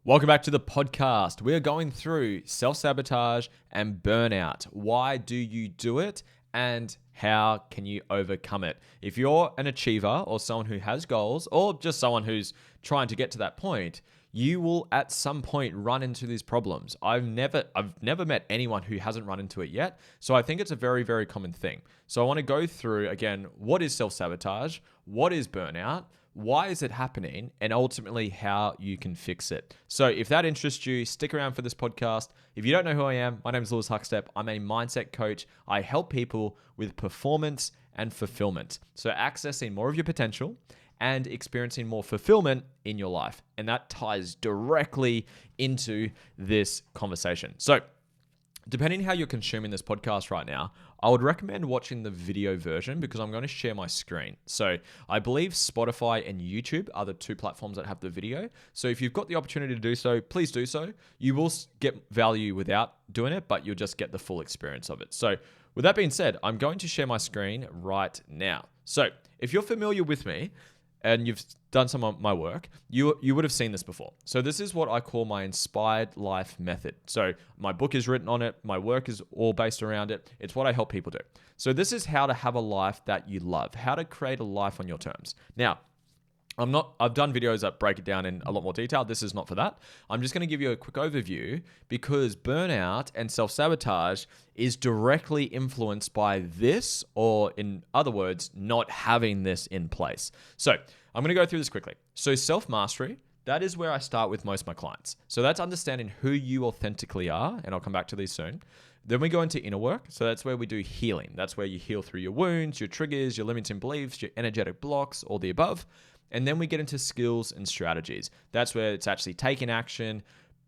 Welcome back to the podcast. We are going through self-sabotage and burnout. Why do you do it and how can you overcome it? If you're an achiever or someone who has goals or just someone who's trying to get to that point, you will at some point run into these problems. I've never met anyone who hasn't run into it yet. So I think it's a very, very common thing. So I want to go through again, what is self-sabotage? What is burnout? Why is it happening? And ultimately how you can fix it. So if that interests you, stick around for this podcast. If you don't know who I am, my name is Lewis Huckstep. I'm a mindset coach. I help people with performance and fulfillment. So accessing more of your potential and experiencing more fulfillment in your life. And that ties directly into this conversation. So depending how you're consuming this podcast right now, I would recommend watching the video version because I'm going to share my screen. So I believe Spotify and YouTube are the two platforms that have the video. So if you've got the opportunity to do so, please do so. You will get value without doing it, but you'll just get the full experience of it. So with that being said, I'm going to share my screen right now. So if you're familiar with me, and you've done some of my work, you would have seen this before. So this is what I call my inspired life method. So my book is written on it. My work is all based around it. It's what I help people do. So this is how to have a life that you love, how to create a life on your terms. Now, I've done videos that break it down in a lot more detail. This is not for that. I'm just going to give you a quick overview because burnout and self-sabotage is directly influenced by this, or in other words, not having this in place. So I'm going to go through this quickly. So self-mastery, that is where I start with most of my clients. So that's understanding who you authentically are, and I'll come back to these soon. Then we go into inner work. So that's where we do healing. That's where you heal through your wounds, your triggers, your limiting beliefs, your energetic blocks, all the above. And then we get into skills and strategies. That's where it's actually taking action,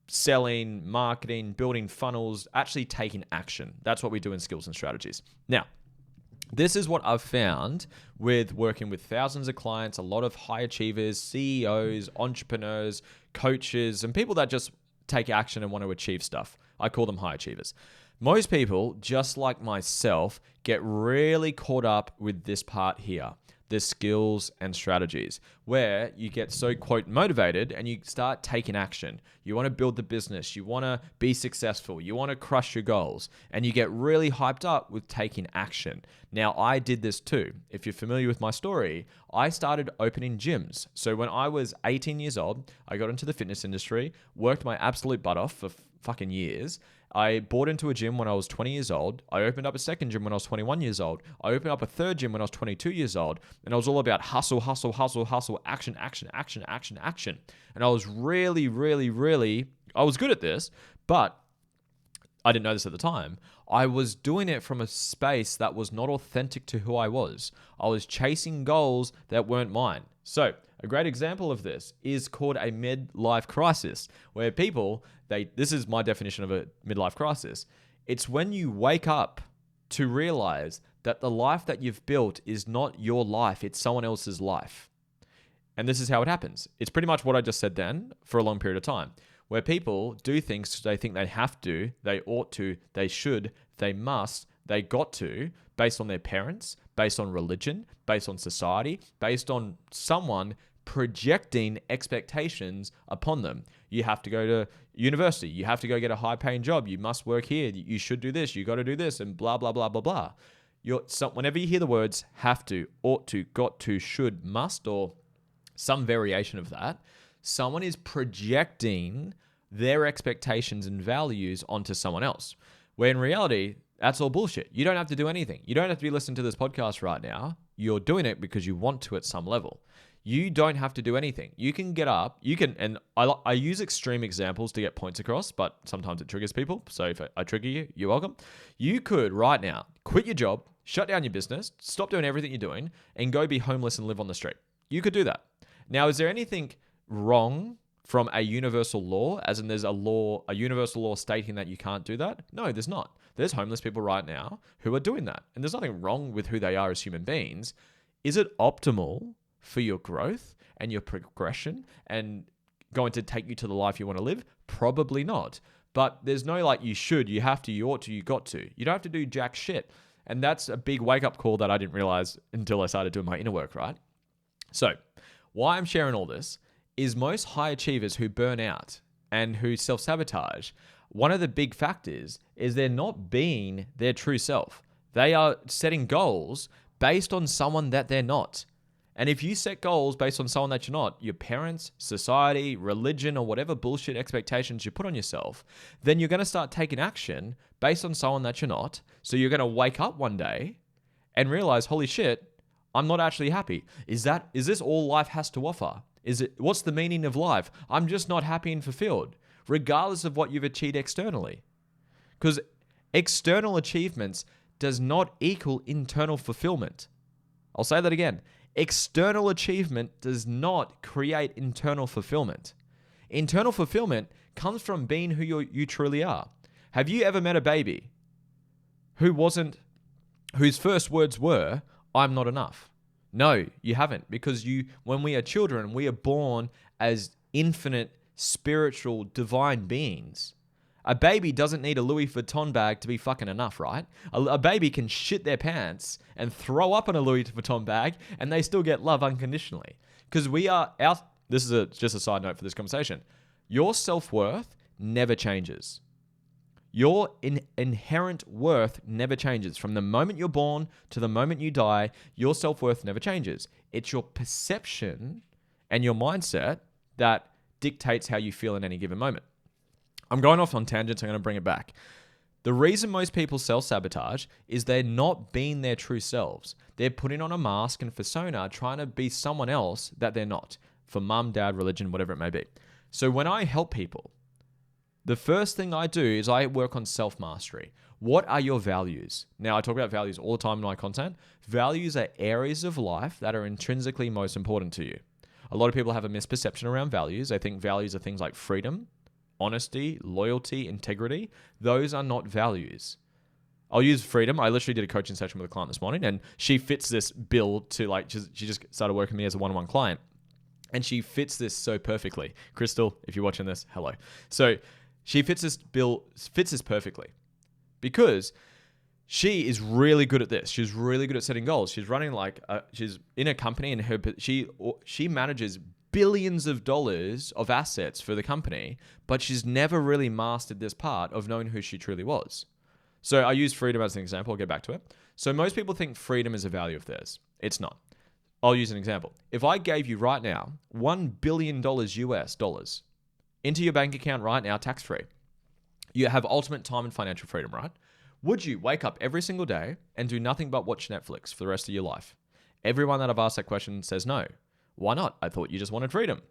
selling, marketing, building funnels, actually taking action. That's what we do in skills and strategies. Now, this is what I've found with working with thousands of clients, a lot of high achievers, CEOs, entrepreneurs, coaches, and people that just take action and want to achieve stuff. I call them high achievers. Most people, just like myself, get really caught up with this part here. The skills and strategies, where you get so, quote, motivated and you start taking action. You want to build the business. You want to be successful. You want to crush your goals. And you get really hyped up with taking action. Now, I did this too. If you're familiar with my story, I started opening gyms. So when I was 18 years old, I got into the fitness industry, worked my absolute butt off for fucking years. I bought into a gym when I was 20 years old. I opened up a second gym when I was 21 years old. I opened up a third gym when I was 22 years old. And I was all about hustle, hustle, hustle, hustle, action, action, action, action, action. And I was really, really, really, I was good at this, but I didn't know this at the time. I was doing it from a space that was not authentic to who I was. I was chasing goals that weren't mine. So a great example of this is called a midlife crisis, where people, this is my definition of a midlife crisis. It's when you wake up to realize that the life that you've built is not your life, it's someone else's life. And this is how it happens. It's pretty much what I just said then for a long period of time, where people do things they think they have to, they ought to, they should, they must, they got to, based on their parents, based on religion, based on society, based on someone projecting expectations upon them. You have to go to university. You have to go get a high-paying job. You must work here. You should do this. You got to do this, and blah, blah, blah, blah, blah. Whenever you hear the words have to, ought to, got to, should, must, or some variation of that, someone is projecting their expectations and values onto someone else, where in reality, that's all bullshit. You don't have to do anything. You don't have to be listening to this podcast right now. You're doing it because you want to at some level. You don't have to do anything. You can get up. And I use extreme examples to get points across, but sometimes it triggers people. So if I trigger you, you're welcome. You could right now quit your job, shut down your business, stop doing everything you're doing, and go be homeless and live on the street. You could do that. Now, is there anything wrong from a universal law, as in there's a universal law stating that you can't do that? No, there's not. There's homeless people right now who are doing that. And there's nothing wrong with who they are as human beings. Is it optimal for your growth and your progression and going to take you to the life you want to live? Probably not. But there's no like you should, you have to, you ought to, you got to. You don't have to do jack shit. And that's a big wake-up call that I didn't realize until I started doing my inner work, right? So why I'm sharing all this is most high achievers who burn out and who self-sabotage, one of the big factors is they're not being their true self. They are setting goals based on someone that they're not. And if you set goals based on someone that you're not, your parents, society, religion, or whatever bullshit expectations you put on yourself, then you're going to start taking action based on someone that you're not. So you're going to wake up one day and realize, holy shit, I'm not actually happy. Is this all life has to offer? What's the meaning of life? I'm just not happy and fulfilled, regardless of what you've achieved externally. Because external achievements does not equal internal fulfillment. I'll say that again. External achievement does not create internal fulfillment. Internal fulfillment comes from being who you truly are. Have you ever met a baby whose first words were, I'm not enough? No, you haven't, because when we are children, we are born as infinite, spiritual, divine beings. A baby doesn't need a Louis Vuitton bag to be fucking enough, right? A baby can shit their pants and throw up in a Louis Vuitton bag and they still get love unconditionally. Because this is just a side note for this conversation. Your self-worth never changes. Your inherent worth never changes. From the moment you're born to the moment you die, your self-worth never changes. It's your perception and your mindset that dictates how you feel in any given moment. I'm going off on tangents. I'm going to bring it back. The reason most people self-sabotage is they're not being their true selves. They're putting on a mask and persona, trying to be someone else that they're not, for mum, dad, religion, whatever it may be. So when I help people, the first thing I do is I work on self-mastery. What are your values? Now, I talk about values all the time in my content. Values are areas of life that are intrinsically most important to you. A lot of people have a misperception around values. They think values are things like freedom, honesty, loyalty, integrity. Those are not values. I'll use freedom. I literally did a coaching session with a client this morning and she fits this bill to she just started working with me as a one-on-one client. And she fits this so perfectly. Crystal, if you're watching this, hello. So she fits this perfectly because she is really good at this. She's really good at setting goals. She's running she's in a company and she manages billions of dollars of assets for the company, but she's never really mastered this part of knowing who she truly was. So I use freedom as an example. I'll get back to it. So most people think freedom is a value of theirs. It's not. I'll use an example. If I gave you right now $1 billion US dollars into your bank account right now, tax-free, you have ultimate time and financial freedom, right? Would you wake up every single day and do nothing but watch Netflix for the rest of your life? Everyone that I've asked that question says no. Why not? I thought you just wanted freedom.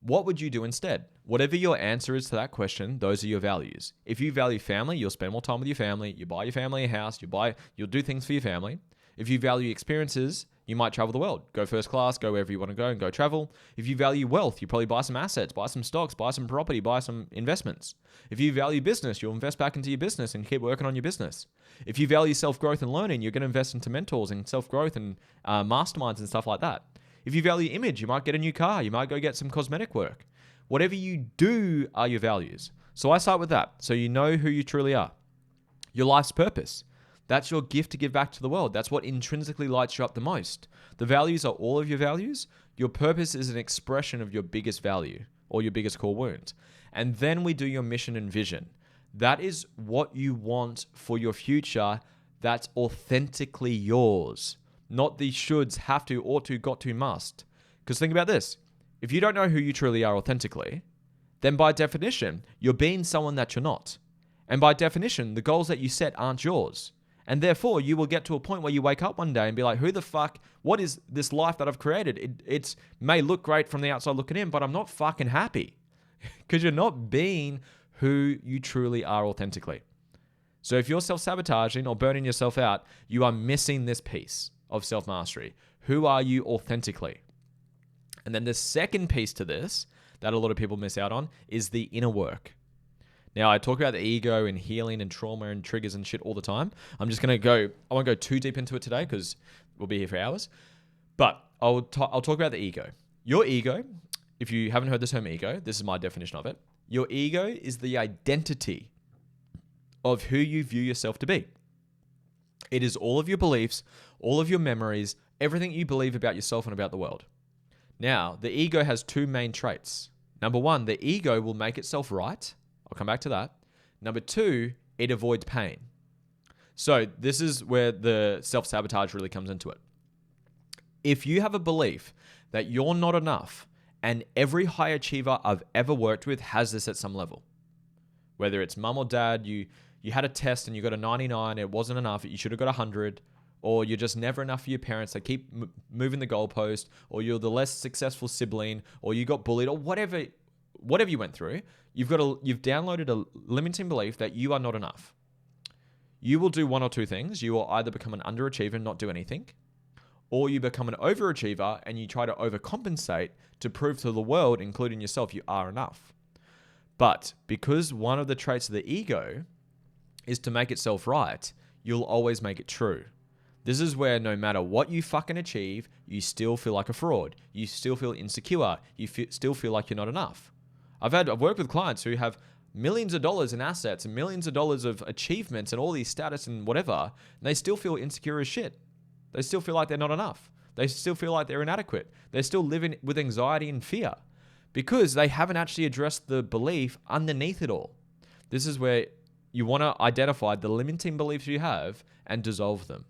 What would you do instead? Whatever your answer is to that question, those are your values. If you value family, you'll spend more time with your family. You buy your family a house. You'll do things for your family. If you value experiences, you might travel the world. Go first class, go wherever you want to go and go travel. If you value wealth, you probably buy some assets, buy some stocks, buy some property, buy some investments. If you value business, you'll invest back into your business and keep working on your business. If you value self-growth and learning, you're going to invest into mentors and self-growth and masterminds and stuff like that. If you value image, you might get a new car. You might go get some cosmetic work. Whatever you do are your values. So I start with that. So you know who you truly are. Your life's purpose. That's your gift to give back to the world. That's what intrinsically lights you up the most. The values are all of your values. Your purpose is an expression of your biggest value or your biggest core wound. And then we do your mission and vision. That is what you want for your future. That's authentically yours. Not the shoulds, have to, ought to, got to, must. Because think about this. If you don't know who you truly are authentically, then by definition, you're being someone that you're not. And by definition, the goals that you set aren't yours. And therefore, you will get to a point where you wake up one day and be like, who the fuck, what is this life that I've created? It may look great from the outside looking in, but I'm not fucking happy. Because you're not being who you truly are authentically. So if you're self-sabotaging or burning yourself out, you are missing this piece of self-mastery. Who are you authentically? And then the second piece to this that a lot of people miss out on is the inner work. Now, I talk about the ego and healing and trauma and triggers and shit all the time. I won't go too deep into it today because we'll be here for hours. But I'll talk about the ego. Your ego, if you haven't heard the term ego, this is my definition of it. Your ego is the identity of who you view yourself to be. It is all of your beliefs, all of your memories, everything you believe about yourself and about the world. Now, the ego has two main traits. Number one, the ego will make itself right. I'll come back to that. Number two, it avoids pain. So this is where the self-sabotage really comes into it. If you have a belief that you're not enough, and every high achiever I've ever worked with has this at some level, whether it's mum or dad, you had a test and you got a 99, it wasn't enough, you should have got 100, or you're just never enough for your parents, they keep moving the goalpost, or you're the less successful sibling, or you got bullied, or whatever you went through, you've downloaded a limiting belief that you are not enough. You will do one or two things. You will either become an underachiever and not do anything, or you become an overachiever and you try to overcompensate to prove to the world, including yourself, you are enough. But because one of the traits of the ego is to make itself right, you'll always make it true. This is where no matter what you fucking achieve, you still feel like a fraud. You still feel insecure. You still feel like you're not enough. I've worked with clients who have millions of dollars in assets and millions of dollars of achievements and all these status and whatever, and they still feel insecure as shit. They still feel like they're not enough. They still feel like they're inadequate. They're still living with anxiety and fear because they haven't actually addressed the belief underneath it all. This is where you want to identify the limiting beliefs you have and dissolve them.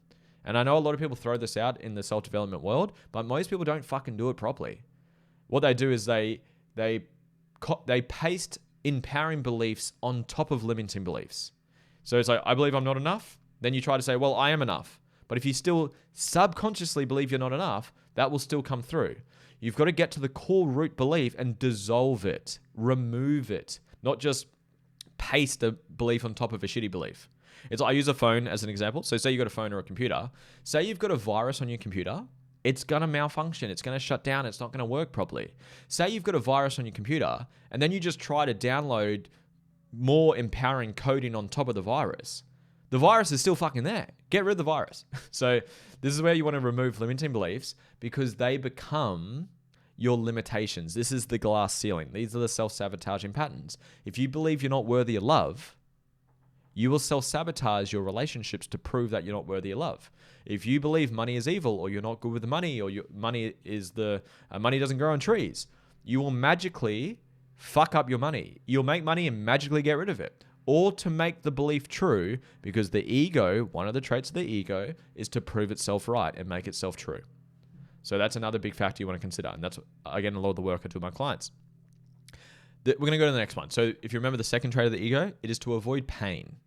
And I know a lot of people throw this out in the self-development world, but most people don't fucking do it properly. What they do is they paste empowering beliefs on top of limiting beliefs. So it's like, I believe I'm not enough. Then you try to say, well, I am enough. But if you still subconsciously believe you're not enough, that will still come through. You've got to get to the core root belief and dissolve it, remove it, not just paste a belief on top of a shitty belief. I use a phone as an example. So say you got a phone or a computer. Say you've got a virus on your computer. It's going to malfunction. It's going to shut down. It's not going to work properly. Say you've got a virus on your computer and then you just try to download more empowering coding on top of the virus. The virus is still fucking there. Get rid of the virus. So this is where you want to remove limiting beliefs because they become your limitations. This is the glass ceiling. These are the self-sabotaging patterns. If you believe you're not worthy of love, you will self-sabotage your relationships to prove that you're not worthy of love. If you believe money is evil, or you're not good with the money, or money doesn't grow on trees, you will magically fuck up your money. You'll make money and magically get rid of it. Or to make the belief true, because the ego, one of the traits of the ego, is to prove itself right and make itself true. So that's another big factor you want to consider. And that's, again, a lot of the work I do with my clients. We're going to go to the next one. So if you remember the second trait of the ego, it is to avoid pain.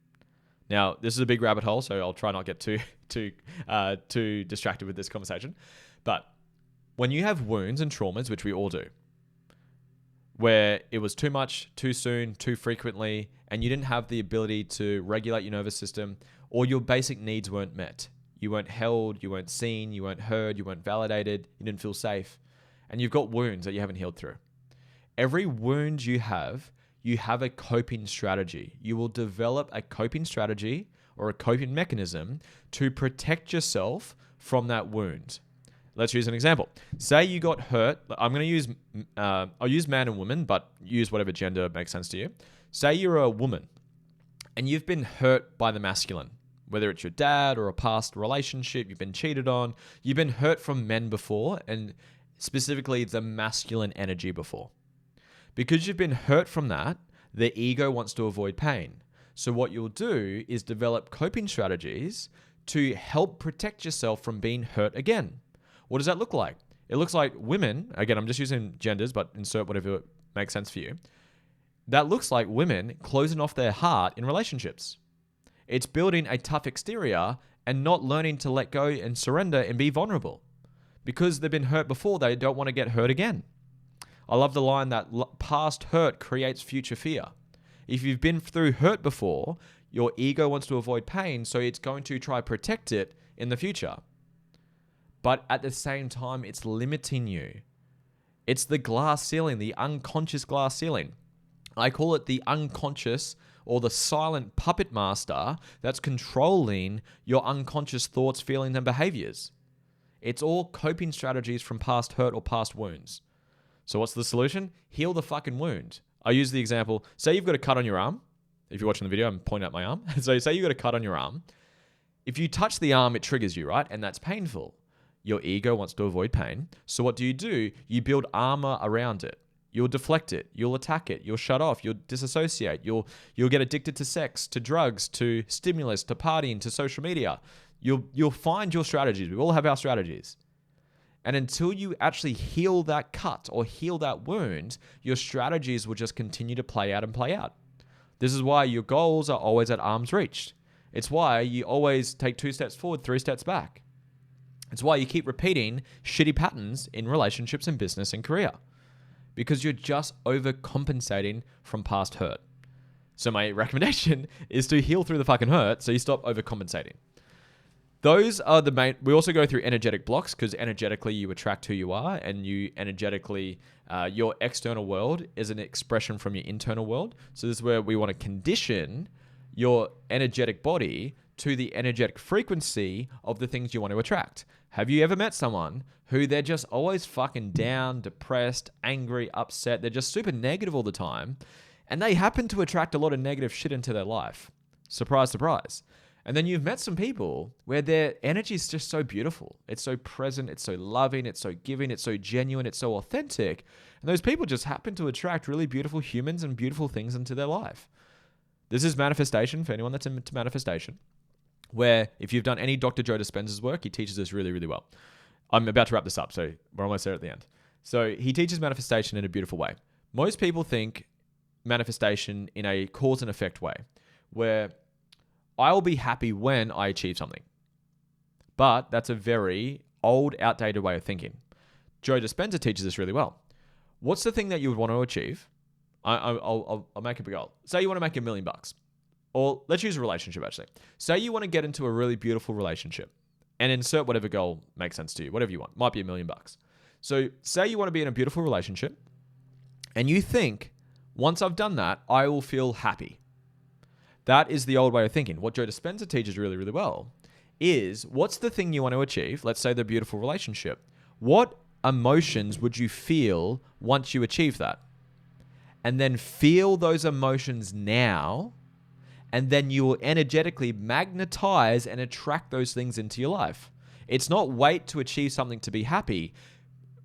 Now, this is a big rabbit hole, so I'll try not get too distracted with this conversation. But when you have wounds and traumas, which we all do, where it was too much, too soon, too frequently, and you didn't have the ability to regulate your nervous system, or your basic needs weren't met. You weren't held, you weren't seen, you weren't heard, you weren't validated, you didn't feel safe, and you've got wounds that you haven't healed through. Every wound you have a coping strategy. You will develop a coping strategy or a coping mechanism to protect yourself from that wound. Let's use an example. Say you got hurt. I'm going to use, I'll use man and woman, but use whatever gender makes sense to you. Say you're a woman and you've been hurt by the masculine, whether it's your dad or a past relationship, you've been cheated on, you've been hurt from men before, and specifically the masculine energy before. Because you've been hurt from that, the ego wants to avoid pain. So what you'll do is develop coping strategies to help protect yourself from being hurt again. What does that look like? It looks like women, again, I'm just using genders, but insert whatever makes sense for you. That looks like women closing off their heart in relationships. It's building a tough exterior and not learning to let go and surrender and be vulnerable. Because they've been hurt before, they don't want to get hurt again. I love the line that past hurt creates future fear. If you've been through hurt before, your ego wants to avoid pain, so it's going to try to protect it in the future. But at the same time, it's limiting you. It's the glass ceiling, the unconscious glass ceiling. I call it the unconscious or the silent puppet master that's controlling your unconscious thoughts, feelings, and behaviors. It's all coping strategies from past hurt or past wounds. So what's the solution? Heal the fucking wound. I use the example, say you've got a cut on your arm. If you're watching the video, I'm pointing at my arm. So say you've got a cut on your arm. If you touch the arm, it triggers you, right? And that's painful. Your ego wants to avoid pain. So what do? You build armor around it. You'll deflect it. You'll attack it. You'll shut off. You'll disassociate. You'll get addicted to sex, to drugs, to stimulus, to partying, to social media. You'll find your strategies. We all have our strategies. And until you actually heal that cut or heal that wound, your strategies will just continue to play out and play out. This is why your goals are always at arm's reach. It's why you always take 2 steps forward, 3 steps back. It's why you keep repeating shitty patterns in relationships and business and career, because you're just overcompensating from past hurt. So my recommendation is to heal through the fucking hurt so you stop overcompensating. Those are the main. We also go through energetic blocks because energetically you attract who you are, and you energetically, your external world is an expression from your internal world. So this is where we want to condition your energetic body to the energetic frequency of the things you want to attract. Have you ever met someone who they're just always fucking down, depressed, angry, upset? They're just super negative all the time, and they happen to attract a lot of negative shit into their life. Surprise, surprise. And then you've met some people where their energy is just so beautiful. It's so present. It's so loving. It's so giving. It's so genuine. It's so authentic. And those people just happen to attract really beautiful humans and beautiful things into their life. This is manifestation for anyone that's into manifestation, where if you've done any Dr. Joe Dispenza's work, he teaches this really, really well. I'm about to wrap this up, so we're almost there at the end. So he teaches manifestation in a beautiful way. Most people think manifestation in a cause and effect way, where I'll be happy when I achieve something. But that's a very old, outdated way of thinking. Joe Dispenza teaches this really well. What's the thing that you would want to achieve? I'll make up a goal. Say you want to make $1 million. Or let's use a relationship, actually. Say you want to get into a really beautiful relationship and insert whatever goal makes sense to you, whatever you want. Might be $1 million. So say you want to be in a beautiful relationship and you think, once I've done that, I will feel happy. That is the old way of thinking. What Joe Dispenza teaches really, really well is, what's the thing you want to achieve? Let's say the beautiful relationship. What emotions would you feel once you achieve that? And then feel those emotions now, and then you will energetically magnetize and attract those things into your life. It's not wait to achieve something to be happy.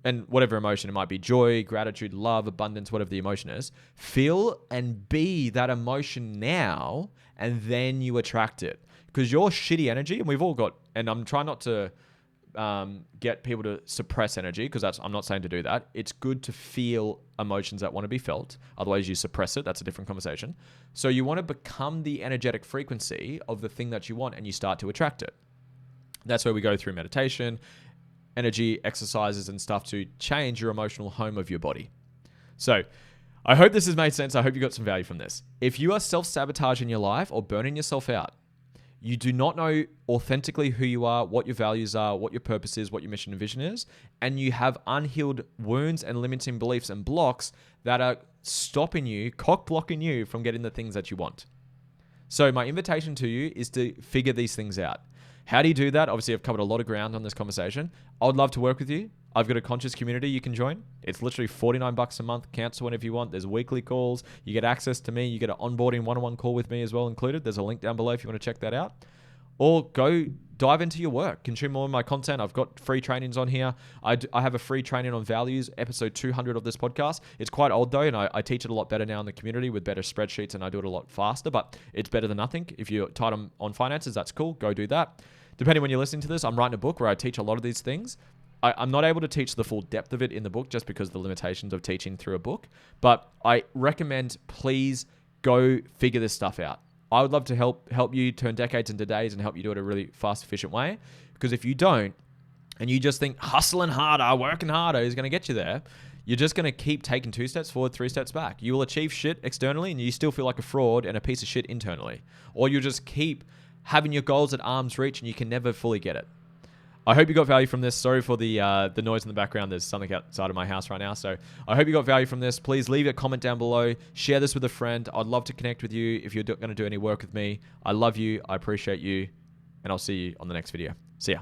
And whatever emotion, it might be joy, gratitude, love, abundance, whatever the emotion is, feel and be that emotion now, and then you attract it. Because your shitty energy, and we've all got, and I'm trying not to get people to suppress energy, because I'm not saying to do that. It's good to feel emotions that want to be felt. Otherwise you suppress it. That's a different conversation. So you want to become the energetic frequency of the thing that you want, and you start to attract it. That's where we go through meditation, energy exercises and stuff to change your emotional home of your body. So I hope this has made sense. I hope you got some value from this. If you are self-sabotaging your life or burning yourself out, you do not know authentically who you are, what your values are, what your purpose is, what your mission and vision is, and you have unhealed wounds and limiting beliefs and blocks that are stopping you, cock-blocking you from getting the things that you want. So my invitation to you is to figure these things out. How do you do that? Obviously, I've covered a lot of ground on this conversation. I would love to work with you. I've got a conscious community you can join. It's literally $49 a month. Cancel whenever you want. There's weekly calls. You get access to me. You get an onboarding one-on-one call with me as well included. There's a link down below if you want to check that out. Or go dive into your work. Consume more of my content. I've got free trainings on here. I have a free training on values, episode 200 of this podcast. It's quite old though, and I teach it a lot better now in the community with better spreadsheets, and I do it a lot faster, but it's better than nothing. If you're tight on finances, that's cool. Go do that. Depending when you're listening to this, I'm writing a book where I teach a lot of these things. I'm not able to teach the full depth of it in the book just because of the limitations of teaching through a book, but I recommend please go figure this stuff out. I would love to help you turn decades into days and help you do it a really fast, efficient way. Because if you don't, and you just think hustling harder, working harder is going to get you there, you're just going to keep taking 2 steps forward, 3 steps back. You will achieve shit externally and you still feel like a fraud and a piece of shit internally. Or you'll just keep having your goals at arm's reach and you can never fully get it. I hope you got value from this. Sorry for the noise in the background. There's something outside of my house right now. So I hope you got value from this. Please leave a comment down below. Share this with a friend. I'd love to connect with you if you're going to do any work with me. I love you. I appreciate you. And I'll see you on the next video. See ya.